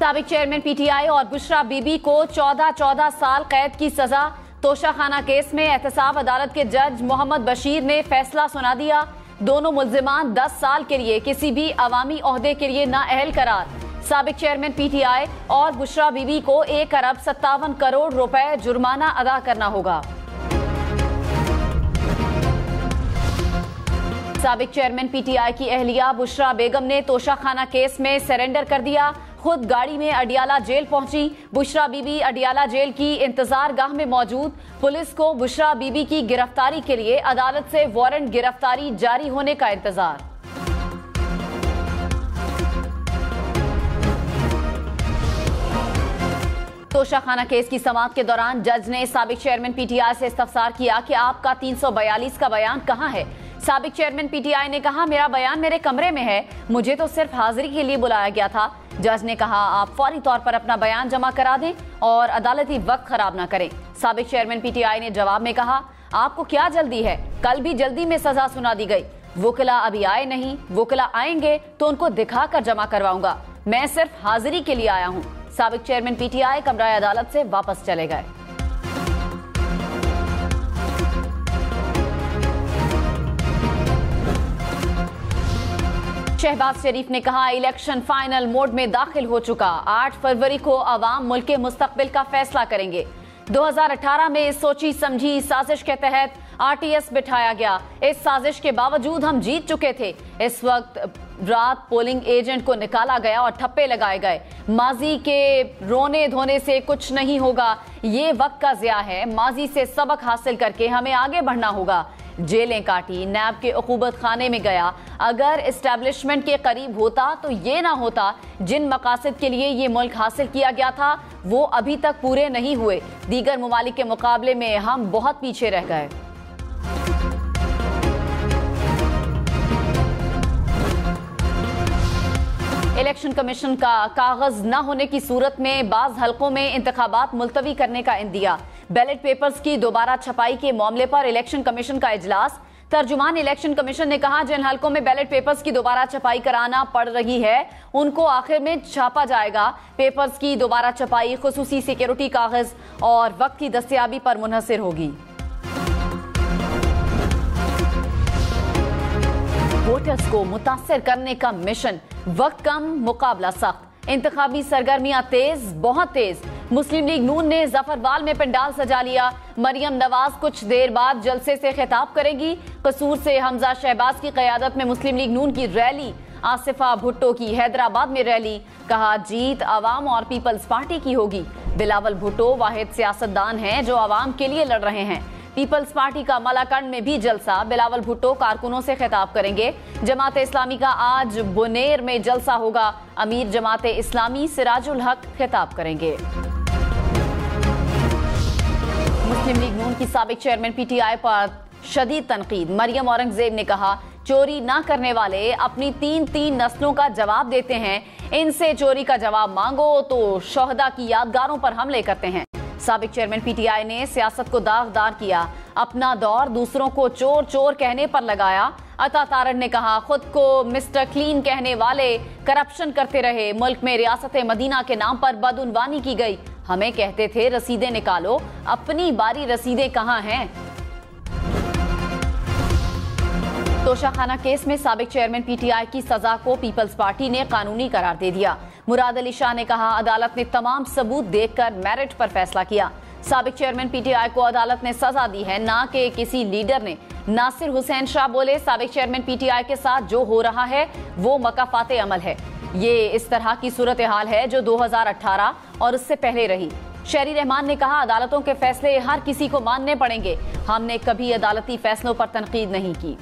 साबिक chairman PTI और बुशरा बीबी को 14 साल कैद की सजा। तोशाखाना केस में एहतसाब अदालत के जज मोहम्मद बशीर ने फैसला सुना दिया। दोनों मुल्जिमान 10 साल के लिए किसी भी अवामी ओहदे के लिए नाअहल करार। साबिक चेयरमैन पीटीआई और बुशरा बीबी को 1 अरब 57 करोड़ रुपए जुर्माना अदा करना होगा। साबिक चेयरमैन पीटीआई की अहलिया बुशरा बेगम ने तोशाखाना केस में सरेंडर कर दिया। खुद गाड़ी में अडियाला जेल पहुंची। बुशरा बीबी अडियाला जेल की इंतजार गाह में मौजूद। पुलिस को बुशरा बीबी की गिरफ्तारी के लिए अदालत से वारंट गिरफ्तारी जारी होने का इंतजार। तोशाखाना केस की समाअत के दौरान जज ने साबिक चेयरमैन पीटीआई से इस्तफसार किया कि आपका 342 का बयान कहां है। साबिक चेयरमैन पीटीआई ने कहा, मेरा बयान मेरे कमरे में है, मुझे तो सिर्फ हाजिरी के लिए बुलाया गया था। जज ने कहा, आप फौरी तौर पर अपना बयान जमा करा दें और अदालती वक्त खराब न करें। साबिक चेयरमैन पीटीआई ने जवाब में कहा, आपको क्या जल्दी है, कल भी जल्दी में सजा सुना दी गई। वकीला अभी आए नहीं, वकीला आएंगे तो उनको दिखाकर जमा करवाऊंगा, मैं सिर्फ हाजिरी के लिए आया हूं। साबिक चेयरमैन पीटीआई कमरा अदालत से वापस चले गए। शहबाज शरीफ ने कहा, इलेक्शन फाइनल मोड में दाखिल हो चुका। 8 फरवरी को अवाम मुल्क के मुस्तकबिल का फैसला करेंगे। 2018 में सोची समझी साजिश के तहत आरटीएस बिठाया गया। इस साजिश के बावजूद हम जीत चुके थे। इस वक्त रात पोलिंग एजेंट को निकाला गया और ठप्पे लगाए गए। माजी के रोने धोने से कुछ नहीं होगा, ये वक्त का ज़िया है। माजी से सबक हासिल करके हमें आगे बढ़ना होगा। जेलें काटी, नैब के उकूबत खाने में गया। अगर एस्टैब्लिशमेंट के करीब होता तो ये ना होता। जिन मकासद के लिए ये मुल्क हासिल किया गया था वो अभी तक पूरे नहीं हुए। दीगर ममालिक के मुकाबले में हम बहुत पीछे रह गए। इलेक्शन कमीशन का कागज न होने की सूरत में बाज हलकों में इंतखाबात मुलतवी करने का इंदिया। बैलेट पेपर्स की दोबारा छपाई के मामले पर इलेक्शन कमीशन का इजलास। तर्जुमान इलेक्शन कमीशन ने कहा, जिन हलकों में बैलेट पेपर्स की दोबारा छपाई कराना पड़ रही है उनको आखिर में छापा जाएगा। पेपर्स की दोबारा छपाई खुसूसी सिक्योरिटी कागज और वक्त की दस्तयाबी पर मुनहसर होगी। वोटर्स को मुतासर करने का मिशन, वक्त कम, मुकाबला सख्त। इंतखाबी सरगर्मियां तेज, बहुत तेज। मुस्लिम लीग नून ने जफरवाल में पंडाल सजा लिया। मरियम नवाज कुछ देर बाद जलसे से खिताब करेगी। कसूर से हमजा शहबाज की क़यादत में मुस्लिम लीग नून की रैली। आसिफा भुट्टो की हैदराबाद में रैली। कहा, जीत अवाम और पीपल्स पार्टी की होगी। बिलावल भुट्टो वाहिद सियासतदान हैं जो अवाम के लिए लड़ रहे हैं। पीपल्स पार्टी का मलाकंड में भी जलसा। बिलावल भुट्टो कारकुनों से खिताब करेंगे। जमात इस्लामी का आज बुनेर में जलसा होगा। अमीर जमात इस्लामी सिराजुल हक खिताब करेंगे। मुस्लिम लीग नून की साबिक चेयरमैन पीटीआई पर शदीद तनकीद। मरियम औरंगजेब ने कहा, चोरी ना करने वाले अपनी 3 नस्लों का जवाब देते हैं, इनसे चोरी का जवाब मांगो तो शोहदा की यादगारों पर हमले करते हैं। साबिक चेयरमैन पीटीआई ने सियासत को दागदार किया। अपना दौर दूसरों को चोर चोर कहने पर लगाया। अता तारड़ ने कहा, खुद को मिस्टर क्लीन कहने वाले करप्शन करते रहे। मुल्क में रियासत मदीना के नाम पर बदउनवानी की गई। हमें कहते थे रसीदें निकालो, अपनी बारी रसीदें कहां हैं। तोशाखाना केस में साबिक चेयरमैन पीटीआई की सजा को पीपल्स पार्टी ने कानूनी करार दे दिया। मुराद अली शाह ने कहा, अदालत ने तमाम सबूत देखकर मेरिट पर फैसला किया। साबिक चेयरमैन पीटीआई को अदालत ने सजा दी है, ना कि किसी लीडर ने। नासिर हुसैन शाह बोले, साबिक चेयरमैन पीटीआई के साथ जो हो रहा है वो मकाफाते अमल है। ये इस तरह की सूरत हाल है जो 2018 और उससे पहले रही। शहरी रहमान ने कहा, अदालतों के फैसले हर किसी को मानने पड़ेंगे। हमने कभी अदालती फैसलों पर तनकीद नहीं की।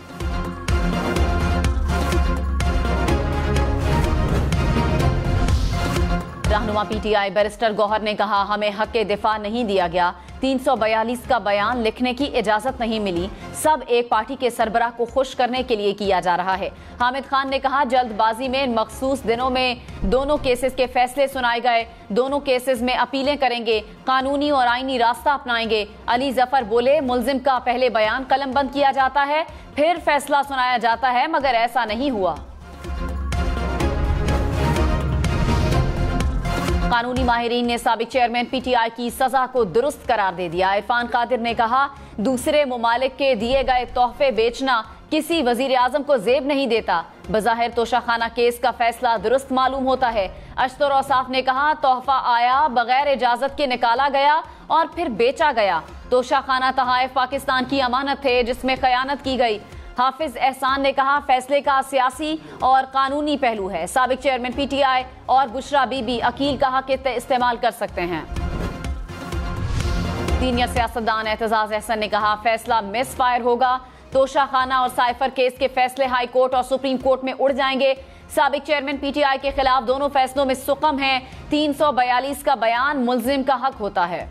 रहनुमा पीटीआई बैरिस्टर गौहर ने कहा, हमें हक के दिफा नहीं दिया गया। 342 का बयान लिखने की इजाजत नहीं मिली। सब एक पार्टी के सरबराह को खुश करने के लिए किया जा रहा है। हामिद खान ने कहा, जल्दबाजी में मखसूस दिनों में दोनों केसेस के फैसले सुनाए गए। दोनों केसेस में अपीलें करेंगे, कानूनी और आईनी रास्ता अपनाएंगे। अली जफर बोले, मुल्जिम का पहले बयान कलमबंद किया जाता है, फिर फैसला सुनाया जाता है, मगर ऐसा नहीं हुआ। कानूनी माहिरीन ने साबिक चेयरमैन पीटीआई की सजा को दुरुस्त करार दे दिया। इरफान कादिर ने कहा, दूसरे मुमालिक के दिए गए तोहफे बेचना किसी वजीर आजम को जेब नहीं देता। बज़ाहिर तोशाखाना केस का फैसला दुरुस्त मालूम होता है। अशतर औसाफ ने कहा, तोहफा आया, बगैर इजाजत के निकाला गया और फिर बेचा गया। तोशाखाना तहाइफ पाकिस्तान की अमानत थे जिसमें खयानत की गई। हाफिज एहसान ने कहा, फैसले का सियासी और कानूनी पहलू है। साबिक चेयरमैन पीटीआई और बुशरा बीबी अकील का हक इस्तेमाल कर सकते हैं। सीनियर सियासतदान एतजाज अहसन ने कहा, फैसला मिस फायर होगा। तोशाखाना और साइफर केस के फैसले हाई कोर्ट और सुप्रीम कोर्ट में उड़ जाएंगे। साबिक चेयरमैन पीटीआई के खिलाफ दोनों फैसलों में सुकम है। 342 का बयान मुल्जिम का हक होता है।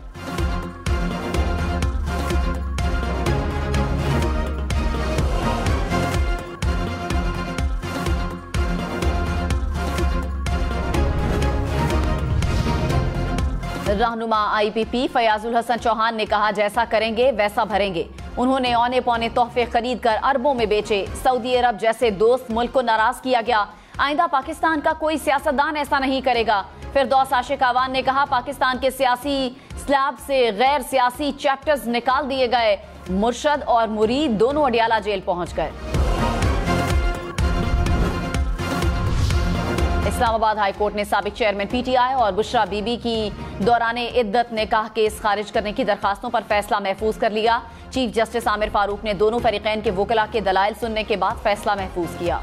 रहनुमा आईपीपी फयाजुल हसन चौहान ने कहा, जैसा करेंगे वैसा भरेंगे। उन्होंने औने पौने तोहफे खरीद कर अरबों में बेचे। सऊदी अरब जैसे दोस्त मुल्क को नाराज किया गया। आइंदा पाकिस्तान का कोई सियासतदान ऐसा नहीं करेगा। फिरदौस आशिक आवान ने कहा, पाकिस्तान के सियासी स्लैब से गैर सियासी चैप्टर्स निकाल दिए गए। मुर्शद और मुरीद दोनों अडियाला जेल पहुंच गए। इस्लामाबाद हाई कोर्ट ने साबिक चेयरमैन पीटीआई और बुशरा बीबी की दौराने इद्दत निकाह केस खारिज करने की दरखास्तों पर फैसला महफूज कर लिया। चीफ जस्टिस आमिर फारूक ने दोनों फरीकैन के वकला के दलाइल सुनने के बाद फैसला महफूज किया।